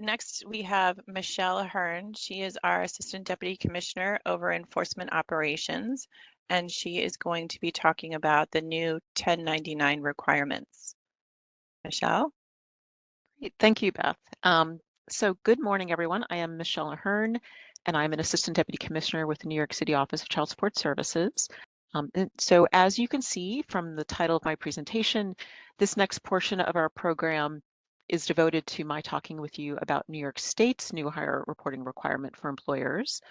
next we have Michelle Hearn. She is our Assistant Deputy Commissioner over Enforcement Operations, and she is going to be talking about the new 1099 requirements. Michelle? Great. Thank you, Beth. So good morning, everyone. I am Michelle Hearn, and I'm an Assistant Deputy Commissioner with the New York City Office of Child Support Services. So as you can see from the title of my presentation, this next portion of our program is devoted to my talking with you about New York State's new hire reporting requirement for employers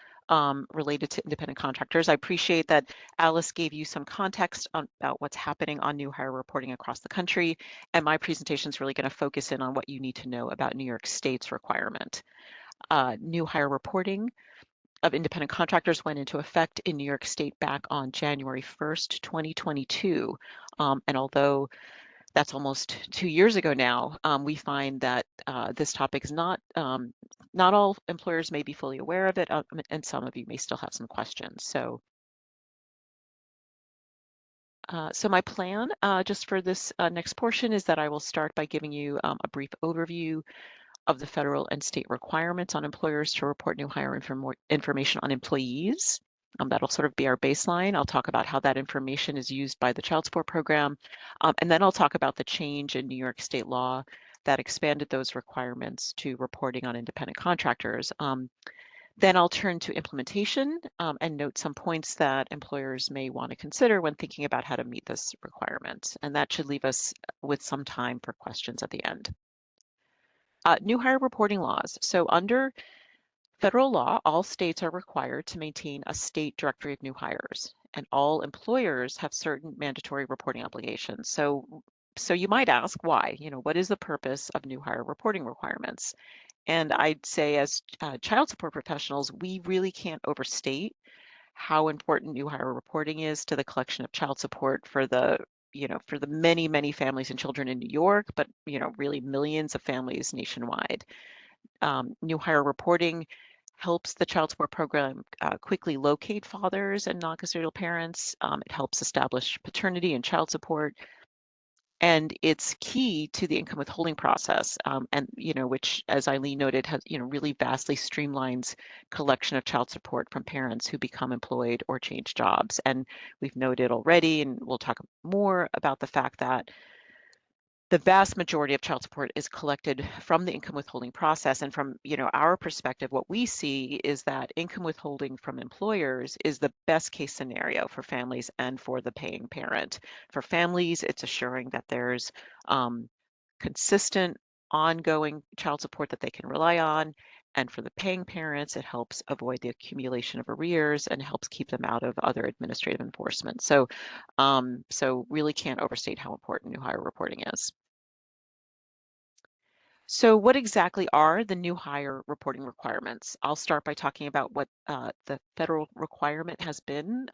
related to independent contractors. I appreciate that Alice gave you some context about what's happening on new hire reporting across the country, and my presentation is really going to focus in on what you need to know about New York State's requirement. New hire reporting of independent contractors went into effect in New York State back on January 1st, 2022. And although that's almost 2 years ago now, we find that this topic is not all employers may be fully aware of it, and some of you may still have some questions. So my plan just for this next portion is that I will start by giving you a brief overview of the federal and state requirements on employers to report new hire information on employees. That'll sort of be our baseline. I'll talk about how that information is used by the child support program, and then I'll talk about the change in New York State law that expanded those requirements to reporting on independent contractors. Then I'll turn to implementation and note some points that employers may want to consider when thinking about how to meet this requirement. And that should leave us with some time for questions at the end. New hire reporting laws. So under federal law, all states are required to maintain a state directory of new hires, and all employers have certain mandatory reporting obligations. So you might ask why, what is the purpose of new hire reporting requirements? And I'd say as child support professionals, we really can't overstate how important new hire reporting is to the collection of child support for the many, many families and children in New York, but really millions of families nationwide. New hire reporting helps the child support program quickly locate fathers and non-custodial parents. It helps establish paternity and child support. And it's key to the income withholding process, and which, as Eileen noted, has really vastly streamlines collection of child support from parents who become employed or change jobs. And we've noted already, and we'll talk more about the fact that the vast majority of child support is collected from the income withholding process. And from our perspective, what we see is that income withholding from employers is the best case scenario for families and for the paying parent. For families, it's assuring that there's consistent, ongoing child support that they can rely on. And for the paying parents, it helps avoid the accumulation of arrears and helps keep them out of other administrative enforcement. So really can't overstate how important new hire reporting is. So what exactly are the new hire reporting requirements? I'll start by talking about what the federal requirement has been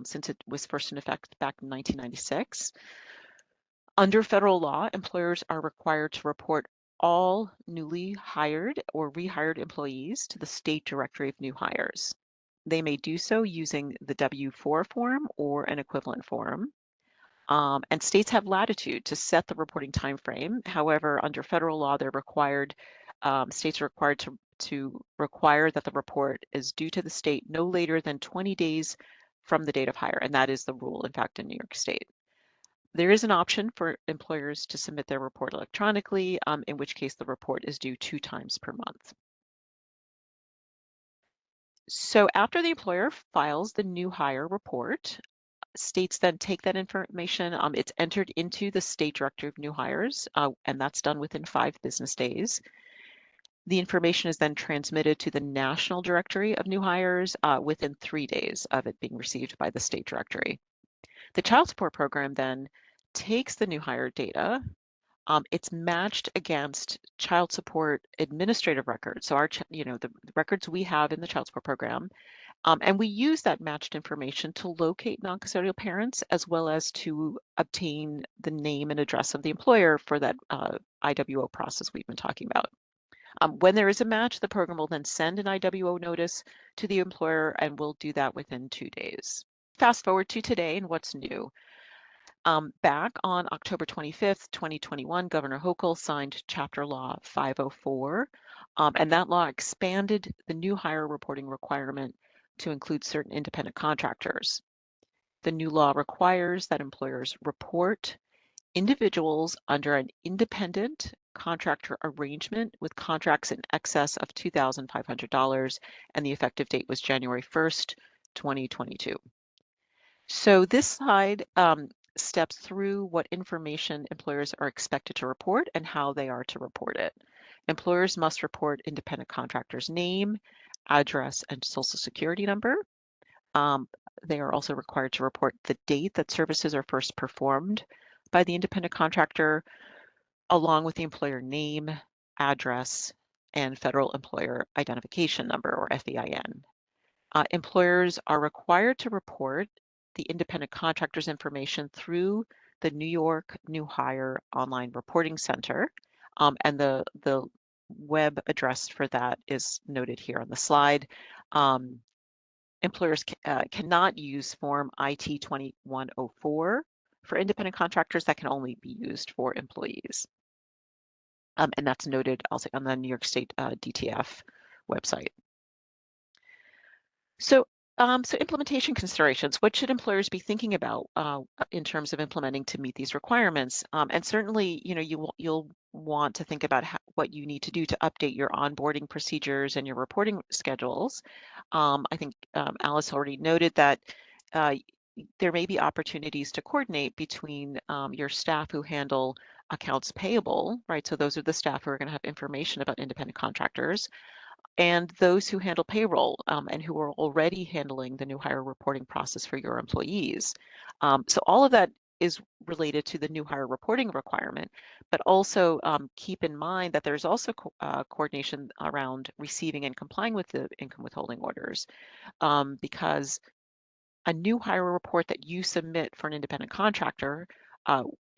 since it was first in effect back in 1996. Under federal law, employers are required to report all newly hired or rehired employees to the state directory of new hires. They may do so using the W-4 form or an equivalent form. And states have latitude to set the reporting time frame. However, under federal law, states are required to require that the report is due to the state no later than 20 days from the date of hire. And that is the rule, in fact, in New York State. There is an option for employers to submit their report electronically, in which case the report is due 2 times per month. So after the employer files the new hire report, states then take that information, it's entered into the state directory of new hires, and that's done within 5 business days. The information is then transmitted to the national directory of new hires within 3 days of it being received by the state directory. The child support program then takes the new hire data. It's matched against child support administrative records. So the records we have in the child support program, and we use that matched information to locate non-custodial parents as well as to obtain the name and address of the employer for that IWO process we've been talking about. When there is a match, the program will then send an IWO notice to the employer, and we'll do that within 2 days. Fast forward to today and what's new. Back on October 25th, 2021, Governor Hochul signed Chapter Law 504, and that law expanded the new hire reporting requirement to include certain independent contractors. The new law requires that employers report individuals under an independent contractor arrangement with contracts in excess of $2,500, and the effective date was January 1st, 2022. So this slide steps through what information employers are expected to report and how they are to report it. Employers must report independent contractor's name, address, and social security number. They are also required to report the date that services are first performed by the independent contractor, along with the employer name, address, and federal employer identification number, or FEIN. Employers are required to report the independent contractor's information through the New York New Hire Online Reporting Center, and the web address for that is noted here on the slide. Employers cannot use Form IT 2104 for independent contractors. That can only be used for employees. And that's noted also on the New York State DTF website. So, so implementation considerations. What should employers be thinking about in terms of implementing to meet these requirements? And certainly, you know, you'll want to think about what you need to do to update your onboarding procedures and your reporting schedules. I think Alice already noted that there may be opportunities to coordinate between your staff who handle accounts payable, right? So those are the staff who are going to have information about independent contractors, and those who handle payroll and who are already handling the new hire reporting process for your employees. So all of that is related to the new hire reporting requirement, but also keep in mind that there's also coordination around receiving and complying with the income withholding orders, because a new hire report that you submit for an independent contractor,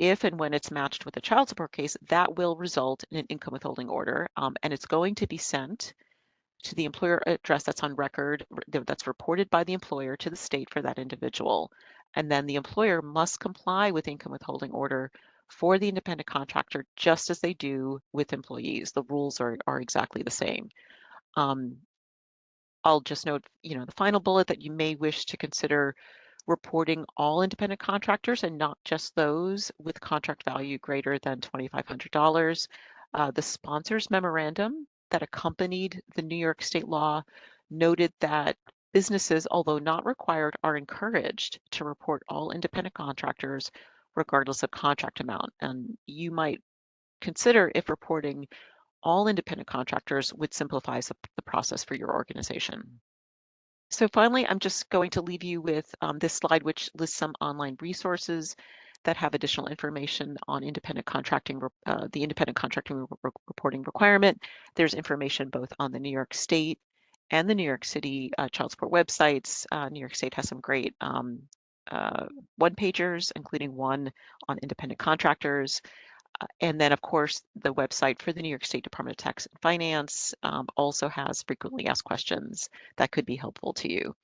if and when it's matched with a child support case, that will result in an income withholding order, and it's going to be sent to the employer address that's on record, that's reported by the employer to the state for that individual. And then the employer must comply with income withholding order for the independent contractor, just as they do with employees. The rules are exactly the same. I'll just note, you know, the final bullet that you may wish to consider reporting all independent contractors and not just those with contract value greater than $2,500. The sponsors memorandum that accompanied the New York state law noted that businesses, although not required, are encouraged to report all independent contractors regardless of contract amount. And you might consider if reporting all independent contractors would simplify the process for your organization. So finally, I'm just going to leave you with this slide, which lists some online resources that have additional information on independent contracting, the independent contracting reporting requirement. There's information both on the New York State and the New York City child support websites. New York State has some great one-pagers, including one on independent contractors. And then, of course, the website for the New York State Department of Tax and Finance also has frequently asked questions that could be helpful to you.